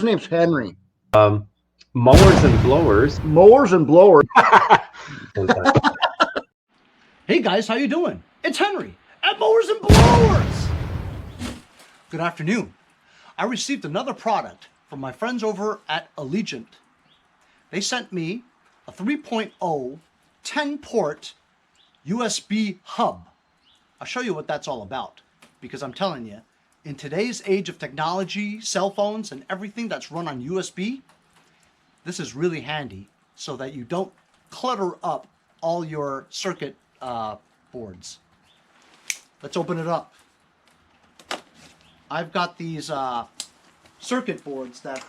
His name's Henry. Mowers and blowers. Mowers and blowers. Hey guys, how you doing? It's Henry at Mowers and Blowers. Good afternoon. I received another product from my friends over at ELEGIANT. They sent me a 3.0 10-port USB hub. I'll show you what that's all about, because I'm telling you, in today's age of technology, cell phones, and everything that's run on USB, this is really handy so that you don't clutter up all your circuit boards. Let's open it up. I've got these circuit boards that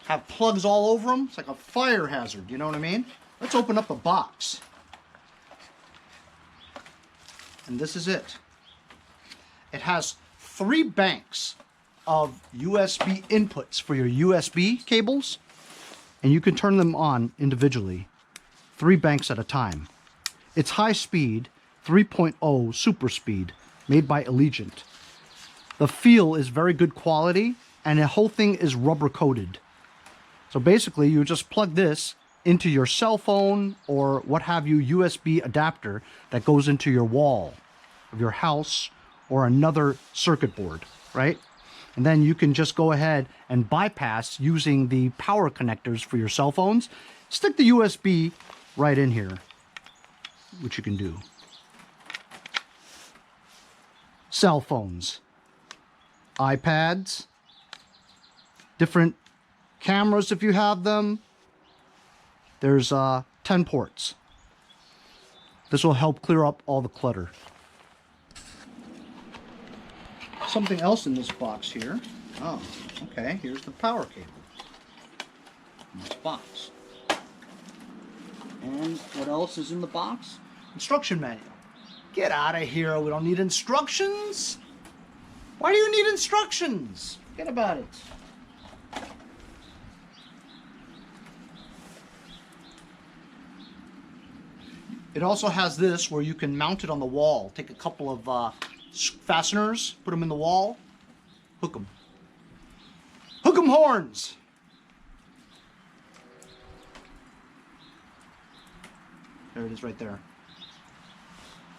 have plugs all over them. It's like a fire hazard, you know what I mean? Let's open up the box. And this is it. It has 3 banks of USB inputs for your USB cables, and you can turn them on individually, 3 banks at a time. It's high speed, 3.0 super speed, made by ELEGIANT. The feel is very good quality, and the whole thing is rubber coated. So basically, you just plug this into your cell phone or what have you USB adapter that goes into your wall of your house or another circuit board, right? And then you can just go ahead and bypass using the power connectors for your cell phones. Stick the USB right in here, which you can do. Cell phones, iPads, different cameras if you have them. There's 10 ports. This will help clear up all the clutter. Something else in this box here. Oh, okay, here's the power cable in this box. And what else is in the box? Instruction manual. Get out of here, we don't need instructions. Why do you need instructions? Forget about it. It also has this where you can mount it on the wall. Take a couple of fasteners, put them in the wall, hook them. Hook 'em horns! There it is right there.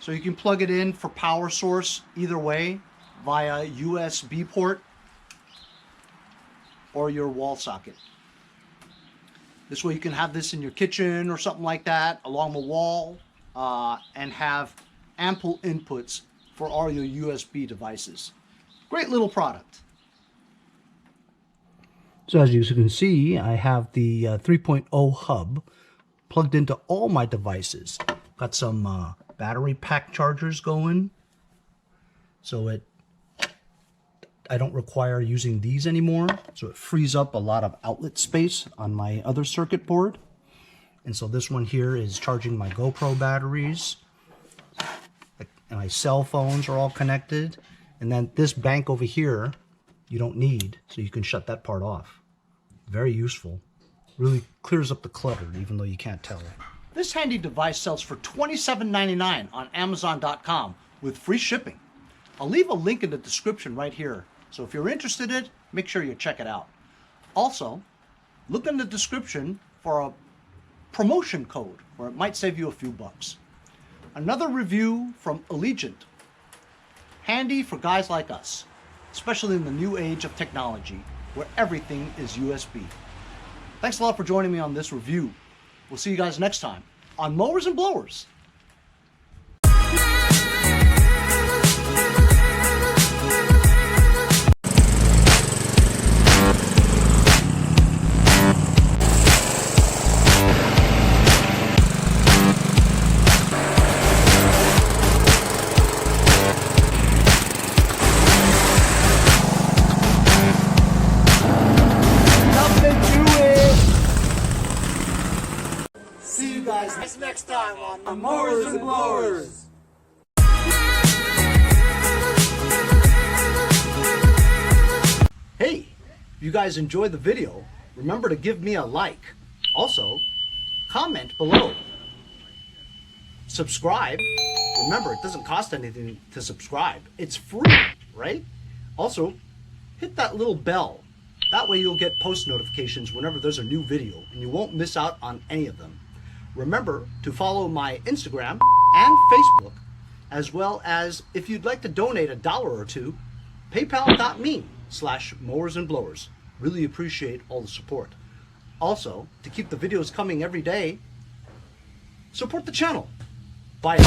So you can plug it in for power source either way via USB port or your wall socket. This way you can have this in your kitchen or something like that along the wall and have ample inputs for all your USB devices. Great little product. So as you can see, I have the 3.0 hub plugged into all my devices. Got some battery pack chargers going, so I don't require using these anymore, so it frees up a lot of outlet space on my other circuit board. And so this one here is charging my GoPro batteries. And my cell phones are all connected. And then this bank over here, you don't need, so you can shut that part off. Very useful. Really clears up the clutter, even though you can't tell. This handy device sells for $27.99 on Amazon.com with free shipping. I'll leave a link in the description right here. So if you're interested in it, make sure you check it out. Also, look in the description for a promotion code where it might save you a few bucks. Another review from ELEGIANT. Handy for guys like us, especially in the new age of technology where everything is USB. Thanks a lot for joining me on this review. We'll see you guys next time on Mowers and Blowers. See you guys next time on Mowers and Blowers. Hey, if you guys enjoyed the video, remember to give me a like. Also, comment below. Subscribe. Remember, it doesn't cost anything to subscribe. It's free, right? Also, hit that little bell That way you'll get post notifications whenever there's a new video and you won't miss out on any of them. Remember to follow my Instagram and Facebook, as well as if you'd like to donate $1 or $2, paypal.me/mowers and blowers. Really appreciate all the support. Also, to keep the videos coming every day, support the channel. Bye.